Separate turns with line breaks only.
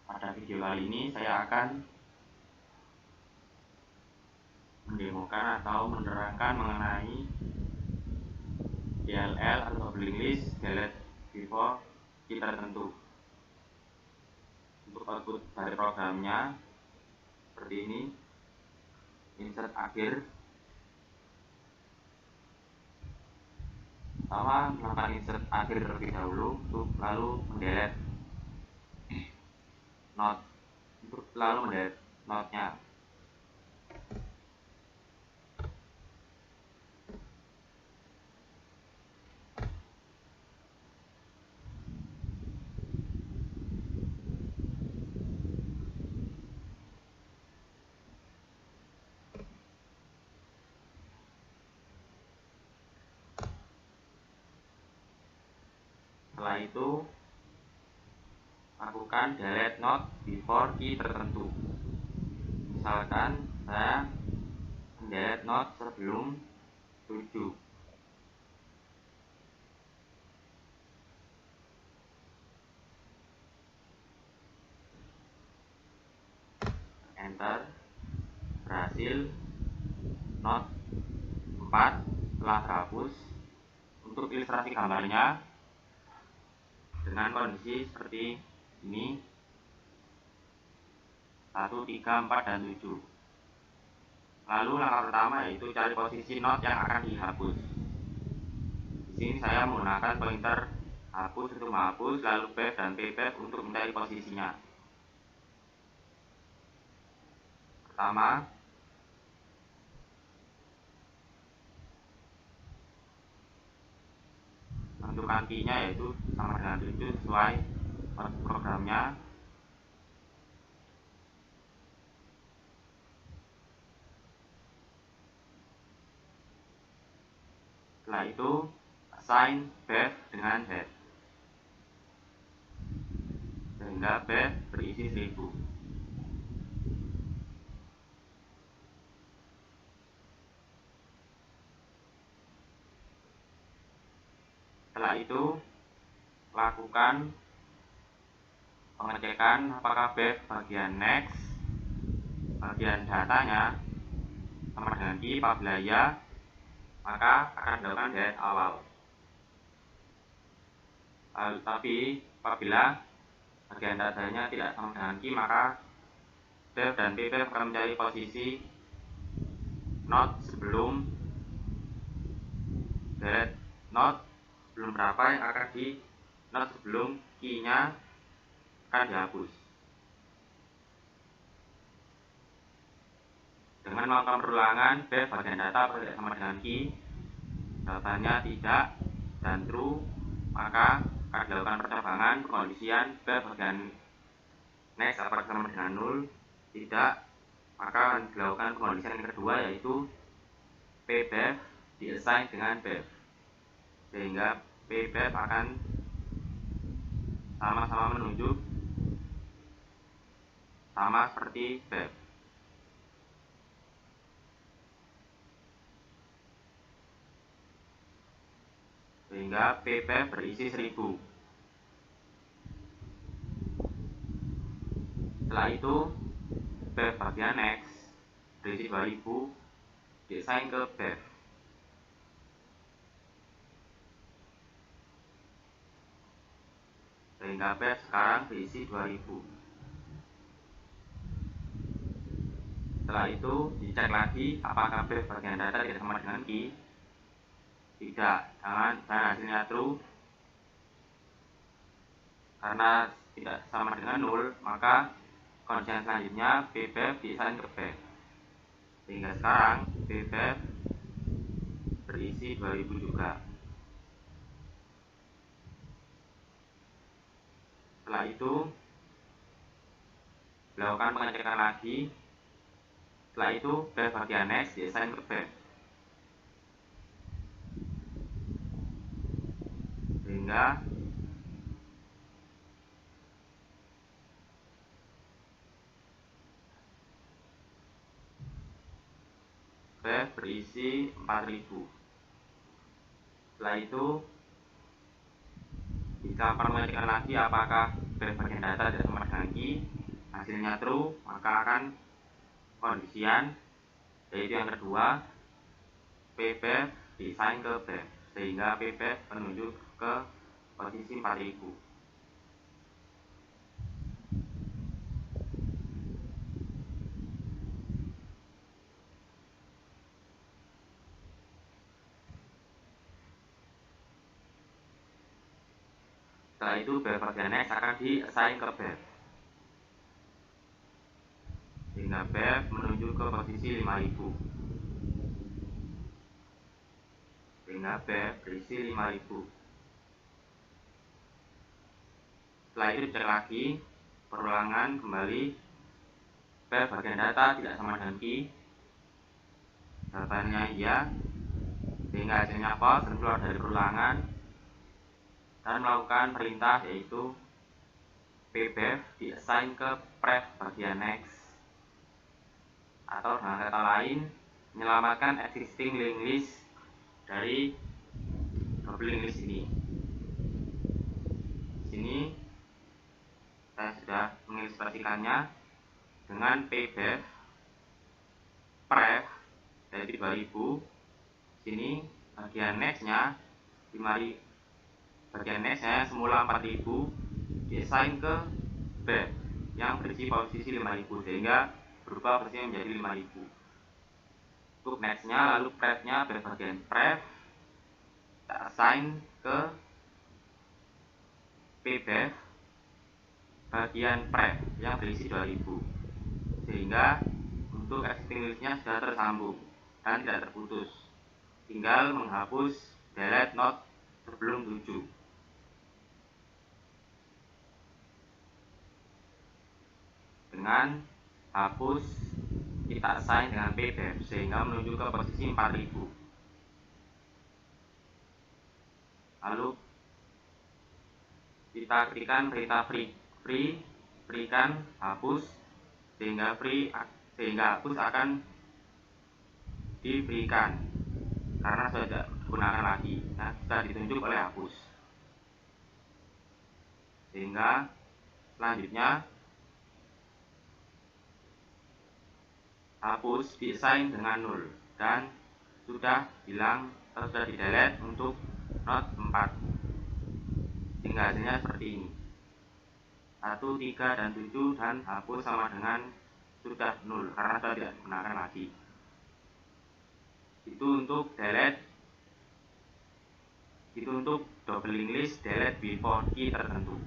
Pada video kali ini saya akan mendemokan atau menerangkan mengenai DLL atau link list delete before key tertentu. Untuk output dari programnya seperti ini. Insert akhir. Pertama, melakukan insert akhir terlebih dahulu untuk lalu mendelete node, untuk lalu mendelete node-nya. Setelah itu, lakukan delete node before key tertentu. Misalkan saya mendelete node sebelum 7. Enter. Berhasil. Node 4 telah terhapus. Untuk ilustrasi gambarnya dengan kondisi seperti ini, 1, 3, 4, dan 7. Lalu langkah pertama yaitu cari posisi node yang akan dihapus. Di sini saya menggunakan pointer hapus untuk menghapus, lalu back dan pback untuk mencari posisinya. Pertama, tentukan key-nya yaitu sama dengan 7 sesuai programnya. Setelah itu, assign back dengan head sehingga back berisi 1000. Setelah itu, lakukan pengecekan apakah back bagian next, bagian datanya sama dengan key. Apabila ya, maka akan dilakukan delete awal. Tapi apabila bagian datanya tidak sama dengan key, maka back dan pback akan mencari posisi node sebelum delete node sebelum berapa yang akan di node sebelum key-nya akan dihapus. Dengan melakukan perulangan back bagian data tidak sama dengan key, jawabannya tidak dan true, maka akan dilakukan percobaan pengkondisian back bagian next apakah sama dengan 0, tidak, maka akan dilakukan pengkondisian yang kedua yaitu pback diassign dengan back sehingga pback akan sama-sama menunjuk sama seperti back. Sehingga pback berisi 1000. Setelah itu, back bagian next berisi 2000 diassign ke back. Sehingga back sekarang berisi 2000. Setelah itu, dicek lagi apakah back bagian data tidak sama dengan key. Tidak, dan hasilnya true. Karena tidak sama dengan 0, maka kondisi selanjutnya pback diassign ke back. Sehingga sekarang pback berisi 2000 juga. Setelah itu, dilakukan pengecekan lagi. Setelah itu, back bagian next diassign ke back. Sehingga back berisi 4000. Setelah itu, dilakukan pengecekan lagi apakah bagian data tidak sama dengan key, hasilnya true, maka akan kondisian, yaitu yang kedua, pbef diassign ke bef, sehingga pbef menunjuk ke posisi 4000. Setelah itu bef bagian next akan diassign ke bef, sehingga bef menuju ke posisi 5000, sehingga bef berisi 5000. Setelah itu dicek lagi, perulangan kembali, bef bagian data tidak sama dengan key, datanya iya, sehingga hasilnya false dan keluar dari perulangan, dan melakukan perintah yaitu pbef diassign ke pref bagian next, atau dengan kata lain menyelamatkan existing linked list dari double linked list ini. Di sini saya sudah mengilustrasikannya dengan pbef pref dari 2000. Sini bagian nextnya 5000, bagian nextnya semula 4000 diassign ke bef yang berisi posisi 5000, sehingga berubah posisinya menjadi 5000. Untuk nextnya, lalu prefnya bef bagian pref kita assign ke pbef bagian pref yang berisi 2000, sehingga untuk existing listnya sudah tersambung dan tidak terputus. Tinggal menghapus delete node sebelum 7. Dengan hapus kita assign dengan pbef sehingga menuju ke posisi 4000. Lalu kita ketikkan perintah free kan hapus, sehingga hapus akan diberikan karena sudah tidak digunakan lagi, sudah ditunjuk oleh hapus. Sehingga selanjutnya hapus diassign dengan 0 dan sudah hilang atau sudah di delete untuk node 4, sehingga hasilnya seperti ini 1, 3, dan 7, dan hapus sama dengan sudah 0 karena sudah tidak digunakan lagi. Itu untuk double linked list delete before key tertentu.